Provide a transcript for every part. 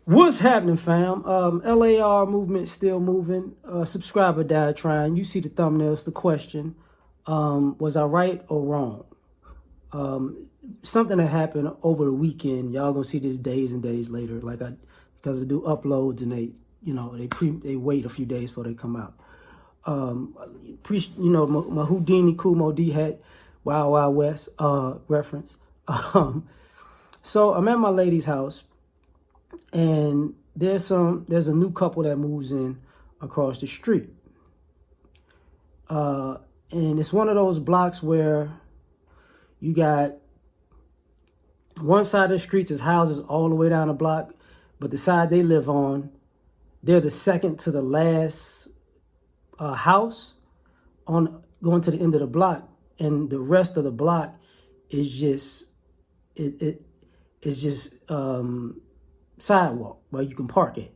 What's happening, fam? L.A.R. movement still moving. Subscriber diatribe. You see the thumbnails. The question: was I right or wrong? Something that happened over the weekend. Y'all gonna see this days and days later. Because I do uploads and they wait a few days before they come out. My Houdini Kumo D hat, Wild Wild West reference. So I'm at my lady's house. And there's a new couple that moves in across the street. And it's one of those blocks where you got one side of the streets is houses all the way down the block, but the side they live on, they're the second to the last house on going to the end of the block, and the rest of the block is just sidewalk where you can park it,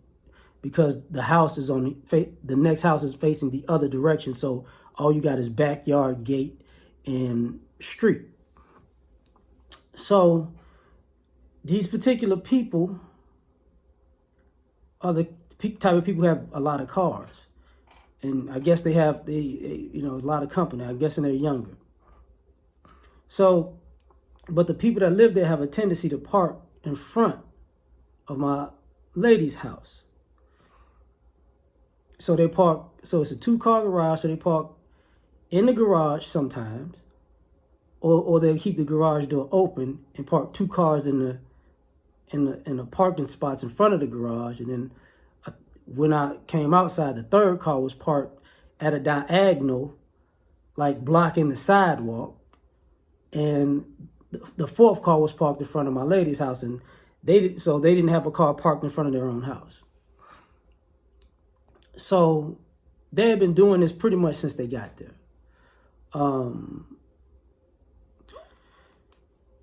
because the house is on the next house is facing the other direction. So all you got is backyard, gate, and street. So these particular people are the type of people who have a lot of cars, and I guess they have a lot of company. I'm guessing they're younger. So, but the people that live there have a tendency to park in front of my lady's house. So they park, so it's a 2-car garage, so they park in the garage sometimes, or they keep the garage door open and park 2 cars in the parking spots in front of the garage. And then when I came outside, the 3rd car was parked at a diagonal, like blocking the sidewalk. And the 4th car was parked in front of my lady's house, and they didn't have a car parked in front of their own house. So they had been doing this pretty much since they got there.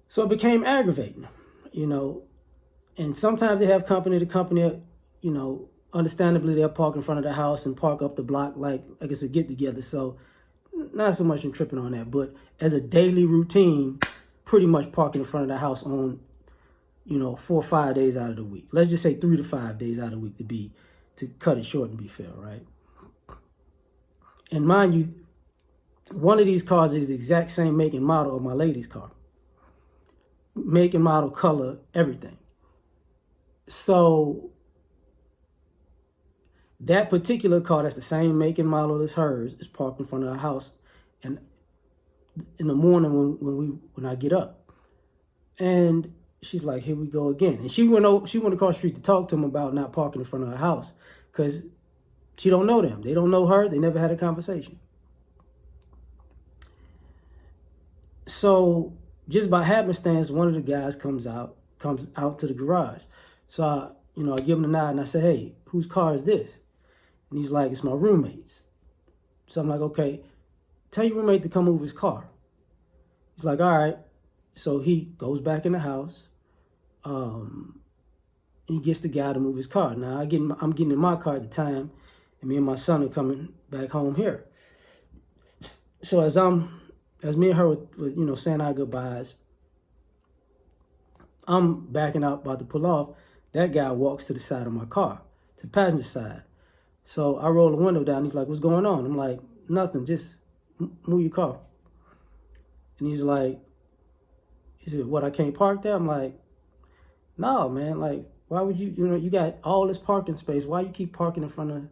So it became aggravating, and sometimes they have company. The company, understandably, they'll park in front of the house and park up the block like it's a get together. So not so much I'm tripping on that, but as a daily routine, pretty much parking in front of the house on 4 or 5 days out of the week. Let's just say 3 to 5 days out of the week to cut it short and be fair, right? And mind you, one of these cars is the exact same make and model of my lady's car. Make and model, color, everything. So that particular car, that's the same make and model as hers, is parked in front of her house, and in the morning when I get up, and she's like, "Here we go again." And she went across the street to talk to him about not parking in front of her house, because she don't know them. They don't know her. They never had a conversation. So just by happenstance, one of the guys comes out to the garage. So I give him the nod and I say, "Hey, whose car is this?" And he's like, "It's my roommate's." So I'm like, "Okay, tell your roommate to come move his car." He's like, "All right." So he goes back in the house. He gets the guy to move his car. Now I'm getting in my car at the time, and me and my son are coming back home here. So as me and her were saying our goodbyes, I'm backing out, about to pull off. That guy walks to the side of my car, to the passenger side. So I roll the window down. He's like, "What's going on?" I'm like, "Nothing, just move your car." And he said, "What, I can't park there?" I'm like, "No, man, like, why would you got all this parking space. Why you keep parking in front of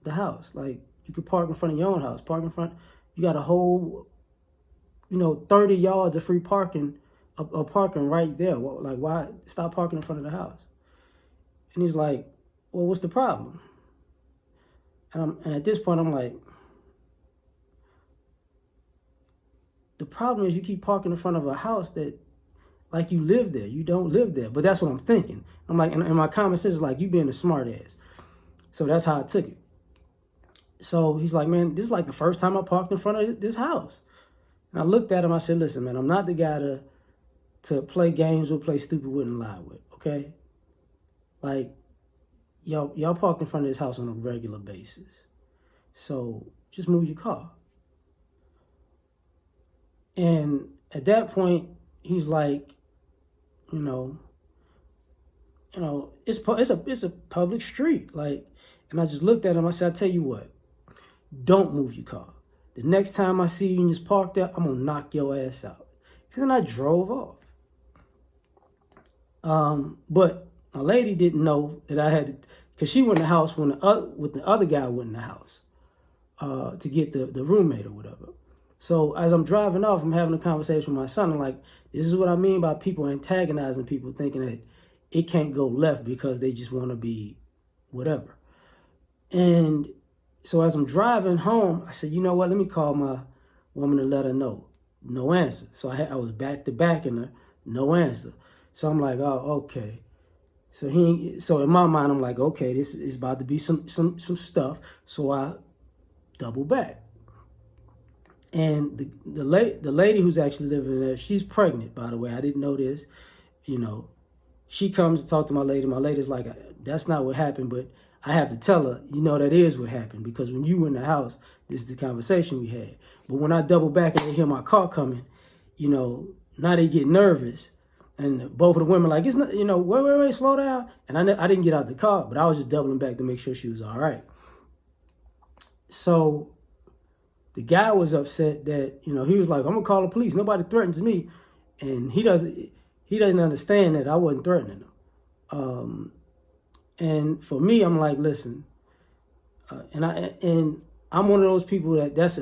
the house? Like, you could park in front of your own house. Park in front, you got a whole, 30 yards of free parking, of parking right there. Like, why stop parking in front of the house?" And he's like, "Well, what's the problem?" And at this point, I'm like, the problem is you keep parking in front of a house that, like, you live there. You don't live there. But that's what I'm thinking. I'm like, and my common sense is like, you being a smart ass. So that's how I took it. So he's like, "Man, this is like the first time I parked in front of this house." And I looked at him. I said, "Listen, man, I'm not the guy to play games with, play stupid with, and lie with, okay? Like, y'all park in front of this house on a regular basis. So just move your car." And at that point, he's like, you know, it's a public street. Like, and I just looked at him. I said, I tell you what, don't move your car. The next time I see you and just park there, I'm gonna knock your ass out. And then I drove off. But my lady didn't know that I had to, because she went in the house when the other guy went in the house to get the roommate or whatever. So as I'm driving off, I'm having a conversation with my son. I'm like, this is what I mean by people antagonizing people, thinking that it can't go left because they just want to be whatever. And so as I'm driving home, I said, you know what? Let me call my woman and let her know. No answer. So I was back to back in her, no answer. So I'm like, oh, okay. So in my mind, I'm like, okay, this is about to be some stuff. So I double back. And the lady who's actually living there, she's pregnant, by the way. I didn't know this. You know, she comes to talk to my lady. My lady's like, that's not what happened, but I have to tell her, you know, that is what happened, because when you were in the house, this is the conversation we had. But when I double back and they hear my car coming, you know, now they get nervous. And both of the women like, it's not, you know, wait, slow down. And I didn't get out the car, but I was just doubling back to make sure she was all right. So the guy was upset that, you know, he was like, I'm gonna call the police. Nobody threatens me. And he doesn't understand that I wasn't threatening him. And for me, I'm like, listen, and I'm one of those people that's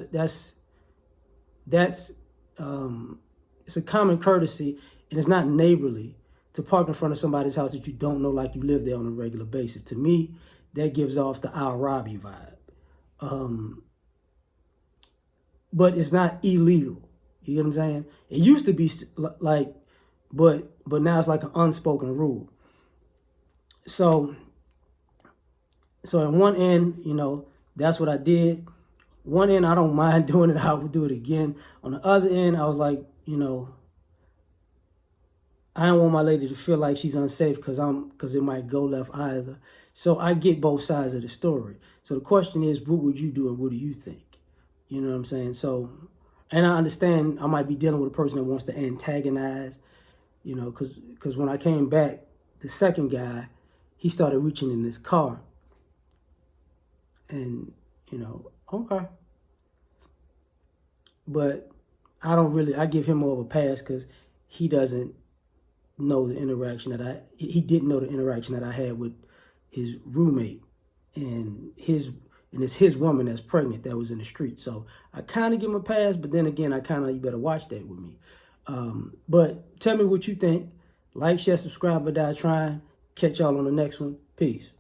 it's a common courtesy, and it's not neighborly to park in front of somebody's house that you don't know, like you live there on a regular basis. To me, that gives off the I'll rob you vibe. But it's not illegal. You get what I'm saying? It used to be like, but now it's like an unspoken rule. So on one end, you know, that's what I did. One end, I don't mind doing it. I would do it again. On the other end, I was like, you know, I don't want my lady to feel like she's unsafe because it might go left either. So I get both sides of the story. So the question is, what would you do and what do you think? You know what I'm saying? So, and I understand I might be dealing with a person that wants to antagonize, you know, because when I came back, the second guy, he started reaching in his car. And, you know, okay. But I give him more of a pass because he doesn't know the interaction he didn't know the interaction that I had with his roommate, and it's his woman that's pregnant that was in the street. So I kind of give him a pass, but then again, you better watch that with me. But tell me what you think. Like, share, subscribe, or die trying. Catch y'all on the next one. Peace.